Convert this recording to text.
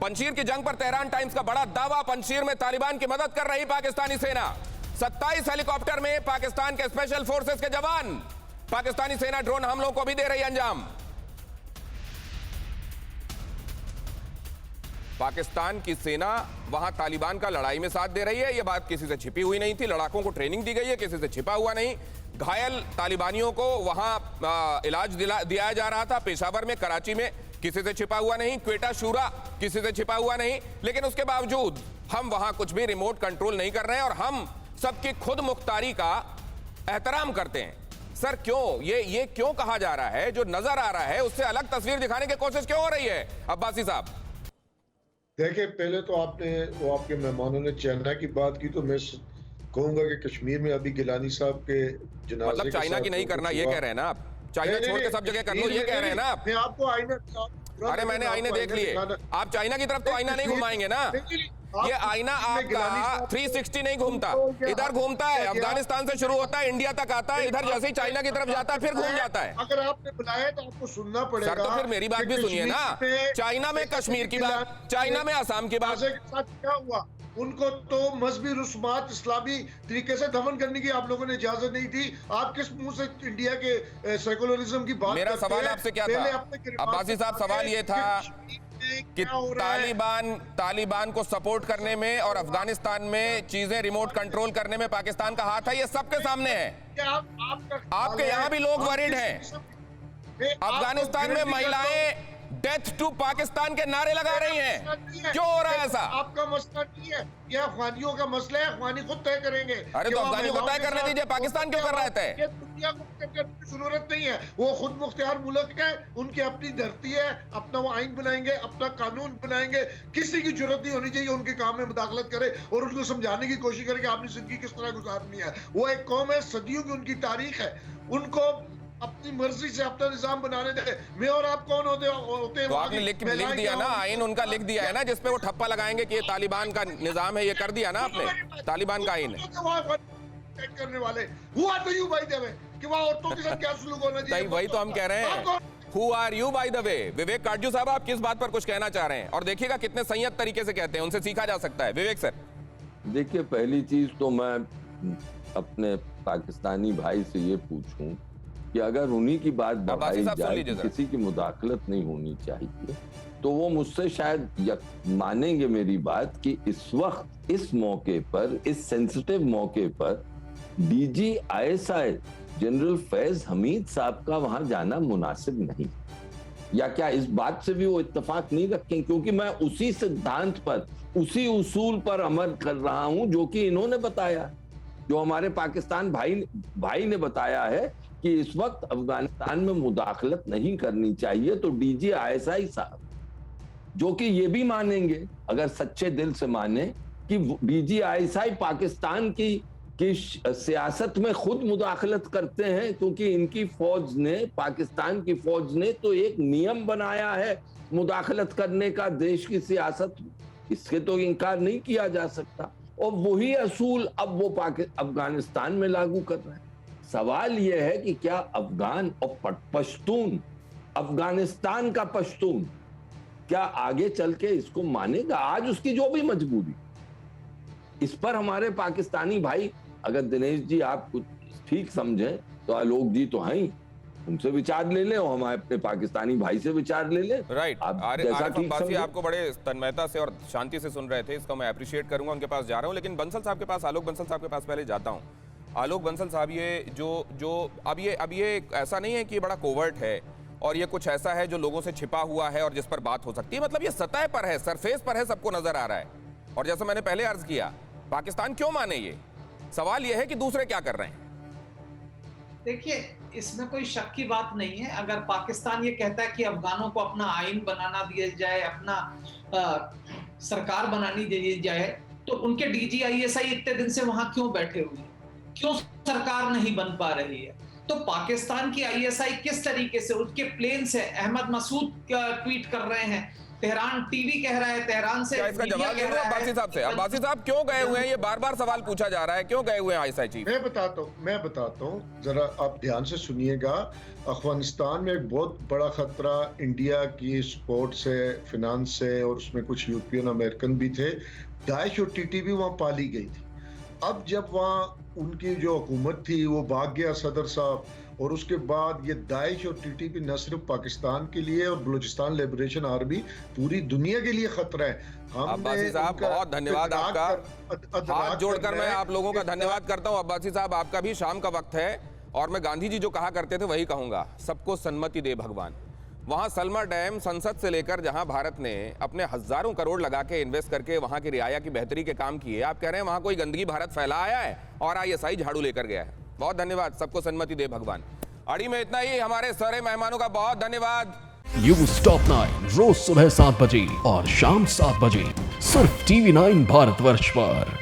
पंजशीर की जंग पर तेहरान टाइम्स का बड़ा दावा, पंजशीर में तालिबान की मदद कर रही पाकिस्तानी सेना। 27 हेलीकॉप्टर में पाकिस्तान के स्पेशल फोर्सेस के जवान, पाकिस्तानी सेना ड्रोन हमलों को भी दे रही अंजाम। पाकिस्तान की सेना वहां तालिबान का लड़ाई में साथ दे रही है, यह बात किसी से छिपी हुई नहीं थी। लड़ाकों को ट्रेनिंग दी गई है, किसी से छिपा हुआ नहीं। घायल तालिबानियों को वहां इलाज दिया जा रहा था, पेशावर में, कराची में, किसी से छिपा हुआ नहीं। क्वेटा शूरा किसी से छिपा हुआ नहीं। लेकिन उसके बावजूद हम वहां कुछ भी रिमोट कंट्रोल नहीं कर रहे हैं और हम सबकी खुद मुख्तारी का एहतराम करते हैं। सर क्यों ये क्यों कहा जा रहा है? जो नजर आ रहा है उससे अलग तस्वीर दिखाने की कोशिश क्यों हो रही है अब्बासी साहब? देखिए, पहले तो आपके मेहमानों ने चाइना की बात की, तो मैं कहूंगा कि कश्मीर में अभी गिलानी साहब के जनाजे मतलब चाइना की नहीं करना ये कह रहे हैं ना आप? चाइना छोड़ के सब जगह कर लो ये कह रहे हैं ना आप? मैं आपको आईने, अरे मैंने आईने देख लिए। आप चाइना की तरफ तो आईना नहीं घुमाएंगे ना? ये आईना आपका 360 नहीं घूमता, इधर घूमता है। अफगानिस्तान से शुरू होता है, इंडिया तक आता है, इधर जैसे ही चाइना की तरफ जाता है फिर घूम जाता है। अगर आपने बुलाया तो आपको सुनना पड़ेगा। सर तो फिर मेरी बात भी सुनिए ना। चाइना में कश्मीर की बात, चाइना में आसाम की बात। क्या हुआ? उनको तो मजहबी रस्मात इस्लामी तरीके से दफन करने की आप लोगों ने इजाजत नहीं दी। आप किस मुंह से इंडिया के सेकुलरिज्म की बात? मेरा सवाल आपसे क्या था अब्बासी साहब? सवाल ये था कि तालिबान को सपोर्ट करने में और अफगानिस्तान में चीजें रिमोट कंट्रोल करने में पाकिस्तान का हाथ है, ये सबके सामने है। आपके यहां भी लोग वरीड हैं। अफगानिस्तान में महिलाएं डेथ टू पाकिस्तान के नारे लगा रही हैं। क्यों हो रहा है ऐसा? आपका मसला नहीं है, यह अफगानियों का मसला है, अफगानी खुद तय करेंगे। अरे तो अफगानियों को तय करने दीजिए, पाकिस्तान क्यों कर रहा है? दुनिया को करने की जरूरत नहीं है, वो खुद मुख्तियार मुल्क है, उनकी अपनी धरती है, अपना वो आइन बनाएंगे, अपना कानून बनाएंगे। किसी की जरूरत नहीं होनी चाहिए उनके काम में मुदाखलत करे और उनको समझाने की कोशिश करे कि आपने जिंदगी किस तरह गुजारनी है। वो एक कौम है, सदियों की उनकी तारीख है, उनको अपनी मर्जी से अपना निजाम बनाने दे। मैं और आप कौन होते हैं? तो आपने लिख दिया ना, आइन उनका लिख दिया है ना, जिसपे वो ठप्पा लगाएंगे कि ये तालिबान का निजाम है, ये कर दिया ना आपने, तालिबान का आइन करने वाले हुआ तो यू बाय द वे कि वहां औरतों के साथ क्या सलूक होना चाहिए। वही तो हम कह रहे हैं। Who are you by the way? विवेक काटजू साहब, आप किस बात पर कुछ कहना चाह रहे हैं? और देखिएगा कितने संयत तरीके से कहते हैं, उनसे सीखा जा सकता है। विवेक सर देखिए, पहली चीज तो मैं अपने पाकिस्तानी भाई से ये पूछूं कि अगर उन्हीं की बात बढ़ाई जाए कि किसी की मुदाखलत नहीं होनी चाहिए, तो वो मुझसे शायद मानेंगे मेरी बात कि इस वक्त, इस मौके पर, इस सेंसिटिव मौके पर DGISI जनरल फैज हमीद साहब का वहां जाना मुनासिब नहीं। या क्या इस बात से भी वो इत्तेफाक नहीं रखें? क्योंकि मैं उसी सिद्धांत पर, उसी उसूल पर अमल कर रहा हूं जो कि इन्होंने बताया, जो हमारे पाकिस्तान भाई ने बताया है कि इस वक्त अफगानिस्तान में मुदाखलत नहीं करनी चाहिए। तो DGISI साहब जो कि ये भी मानेंगे, अगर सच्चे दिल से माने, कि DGISI पाकिस्तान की सियासत में खुद मुदाखलत करते हैं, क्योंकि इनकी फौज ने, पाकिस्तान की फौज ने तो एक नियम बनाया है मुदाखलत करने का देश की सियासत, इसके तो इनकार नहीं किया जा सकता। और वही असूल अब वो अफगानिस्तान में लागू कर रहे हैं। सवाल यह है कि क्या अफगान और पश्तून, अफगानिस्तान का पश्तून, क्या आगे चल के इसको मानेगा? आज उसकी जो भी मजबूरी, इस पर हमारे पाकिस्तानी भाई, अगर दिनेश जी आप कुछ ठीक समझें तो आलोक जी तो हैं, उनसे विचार ले लें और हमारे अपने पाकिस्तानी भाई से विचार ले लें। राइट। आपको बड़े तन्मयता से और शांति से सुन रहे थे, इसका मैं अप्रिशिएट करूंगा। उनके पास जा रहा हूं, लेकिन बंसल साहब के पास, आलोक बंसल साहब के पास पहले जाता हूं। आलोक बंसल साहब, ये जो अब ये ऐसा नहीं है कि बड़ा कोवर्ट है और ये कुछ ऐसा है जो लोगों से छिपा हुआ है और जिस पर बात हो सकती है। मतलब ये सतह पर है, सरफेस पर है, सबको नजर आ रहा है। और जैसे मैंने पहले अर्ज किया, पाकिस्तान क्यों माने? ये सवाल ये है कि दूसरे क्या कर रहे हैं। देखिए, इसमें कोई शक की बात नहीं है। अगर पाकिस्तान ये कहता है कि अफगानों को अपना आइन बनाना दिया जाए, अपना सरकार बनानी दी जाए, तो उनके DGISI इतने दिन से वहां क्यों बैठे हुए हैं? क्यों सरकार नहीं बन पा रही है? तो पाकिस्तान की ISI किस तरीके से, उसके प्लेन से अहमद मसूद ट्वीट कर रहे हैं तेहरान टीवी कह रहा है, तेहरान से क्या इसका जवाब दे दो अब्बासी साहब से? अब्बासी साहब क्यों गए हुए हैं? ये बार बार सवाल पूछा जा रहा है, क्यों गए हुए हैं आईएसआई चीफ? मैं बताता हूँ, जरा आप ध्यान से सुनिएगा। अफगानिस्तान में एक बहुत बड़ा खतरा इंडिया की सपोर्ट से, फिनांस से, और उसमें कुछ यूरोपियन अमेरिकन भी थे। दाइश और टीटीपी वहां पाली गई थी। अब जब वहां उनकी जो हुकूमत थी वो भाग गया सदर साहब, और उसके बाद ये दाइश और टीटीपी न सिर्फ पाकिस्तान के लिए और बलूचिस्तान लिबरेशन आर्मी पूरी दुनिया के लिए खतरा है। अब्बासी साहब बहुत धन्यवाद आपका, हाथ जोड़कर मैं आप लोगों का धन्यवाद करता हूं। अब्बासी साहब आपका भी शाम का वक्त है, और मैं गांधी जी जो कहा करते थे वही कहूंगा, सबको सन्मति दे भगवान। वहां सलमा डैम संसद से लेकर जहां भारत ने अपने हजारों करोड़ लगा के इन्वेस्ट करके वहां की रियाया की बेहतरी के काम किए, आप कह रहे हैं वहां कोई गंदगी भारत फैला आया है और आईएसआई झाड़ू लेकर गया है। बहुत धन्यवाद, सबको सन्मति दे भगवान। अड़ी में इतना ही, हमारे सारे मेहमानों का बहुत धन्यवाद। न्यूज़ टॉप 9 रोज सुबह 7 बजे और शाम 7 बजे सिर्फ TV9 भारतवर्ष पर।